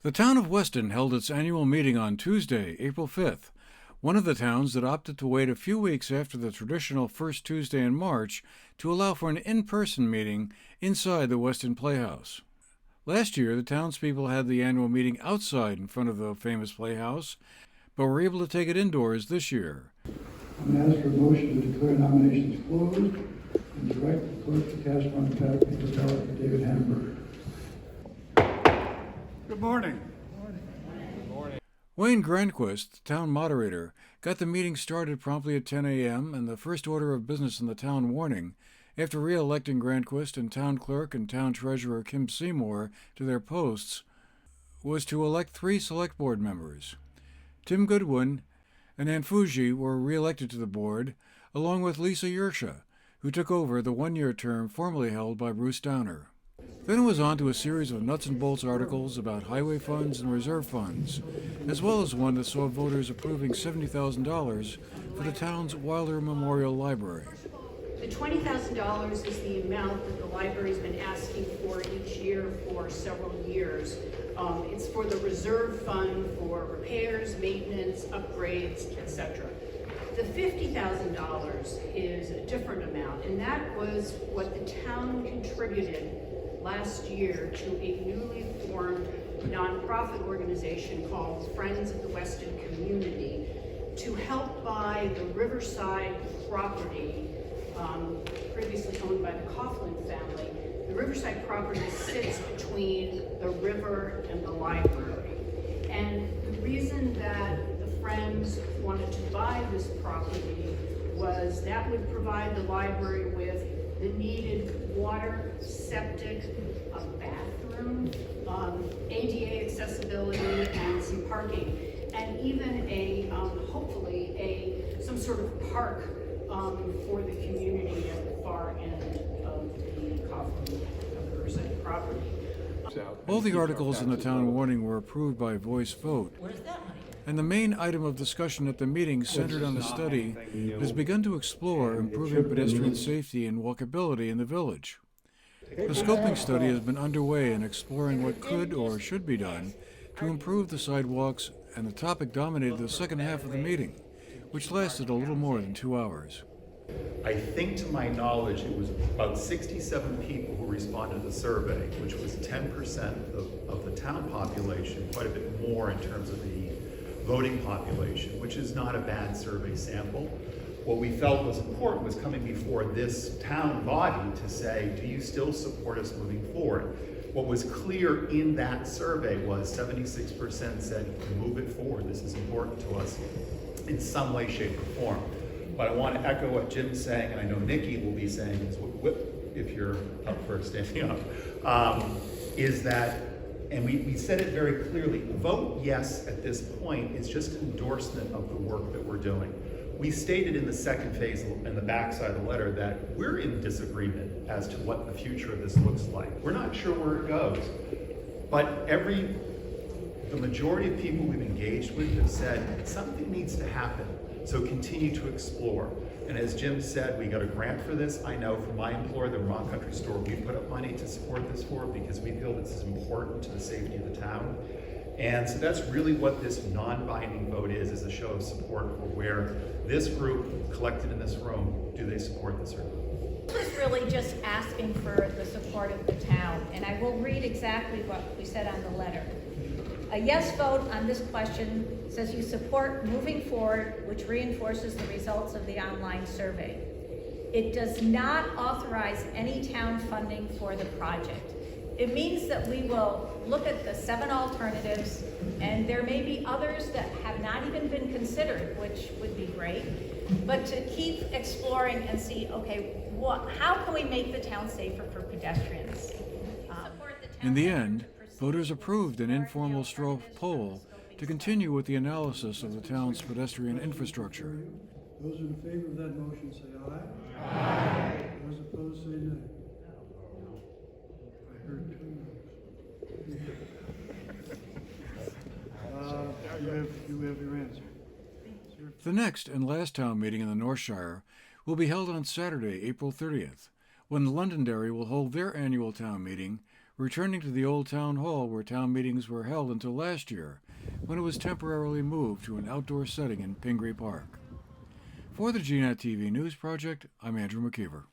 The town of Weston held its annual meeting on Tuesday, April 5th, one of the towns that opted to wait a few weeks after the traditional first Tuesday in March to allow for an in-person meeting inside the Weston Playhouse. Last year, the townspeople had the annual meeting outside in front of the famous playhouse, but were able to take it indoors this year. I'm going to ask for a motion to declare nominations closed and direct the clerk to cast one ballot for David Hamburg. Good morning. Wayne Granquist, the town moderator, got the meeting started promptly at 10 a.m. and the first order of business in the town warning, after re-electing Granquist and town clerk and town treasurer Kim Seymour to their posts, was to elect 3 select board members. Tim Goodwin and Ann Fuji were re-elected to the board, along with Lisa Yersha, who took over the one-year term formerly held by Bruce Downer. Then it was on to a series of nuts and bolts articles about highway funds and reserve funds, as well as one that saw voters approving $70,000 for the town's Wilder Memorial Library. The $20,000 is the amount that the library's been asking for each year for several years. It's for the reserve fund for repairs, maintenance, upgrades, etc. The $50,000 is a different amount, and that was what the town contributed last year to a newly formed nonprofit organization called Friends of the Weston Community to help buy the Riverside property previously owned by the Coughlin family. The Riverside property sits between the river and the library. And the reason that the Friends wanted to buy this property was that would provide the library with the needed water, septic, a bathroom, ADA accessibility, and some parking, and even a hopefully some sort of park for the community at the far end of the Coughlin Riverside property. All the articles in the town warning were approved by voice vote, and the main item of discussion at the meeting centered on a study that has begun to explore improving pedestrian safety and walkability in the village. The scoping study has been underway in exploring what could or should be done to improve the sidewalks, and the topic dominated the second half of the meeting, which lasted a little more than 2 hours. I think, to my knowledge, it was about 67 people who responded to the survey, which was 10% of the town population, quite a bit more in terms of the voting population, which is not a bad survey sample. What we felt was important was coming before this town body to say, do you still support us moving forward? What was clear in that survey was 76% said, move it forward, this is important to us in some way, shape, or form. But I want to echo what Jim's saying, and I know Nikki will be saying, if you're up for standing up, is that, and we said it very clearly, vote yes at this point is just an endorsement of the work that we're doing. We stated in the second phase, in the backside of the letter, that we're in disagreement as to what the future of this looks like. We're not sure where it goes, but the majority of people we've engaged with have said something needs to happen, so continue to explore. And as Jim said, we got a grant for this. I know from my employer, the Vermont Country Store, we put up money to support this for because we feel this is important to the safety of the town. And so that's really what this non-binding vote is a show of support for where this group collected in this room, do they support this or not? This is really just asking for the support of the town, and I will read exactly what we said on the letter. A yes vote on this question says you support moving forward, which reinforces the results of the online survey. It does not authorize any town funding for the project. It means that we will look at the 7 alternatives, and there may be others that have not even been considered, which would be great, but to keep exploring and see, okay, how can we make the town safer for pedestrians? In the end, voters approved an informal straw poll to continue with the analysis of the town's pedestrian infrastructure. Those in favor of that motion say aye. Aye. Those opposed say nay. I heard 2 noes. You have your answer. The next and last town meeting in the North Shire will be held on Saturday, April 30th, when Londonderry will hold their annual town meeting, returning to the old town hall where town meetings were held until last year, when it was temporarily moved to an outdoor setting in Pingree Park. For the GNAT-TV News Project, I'm Andrew McKeever.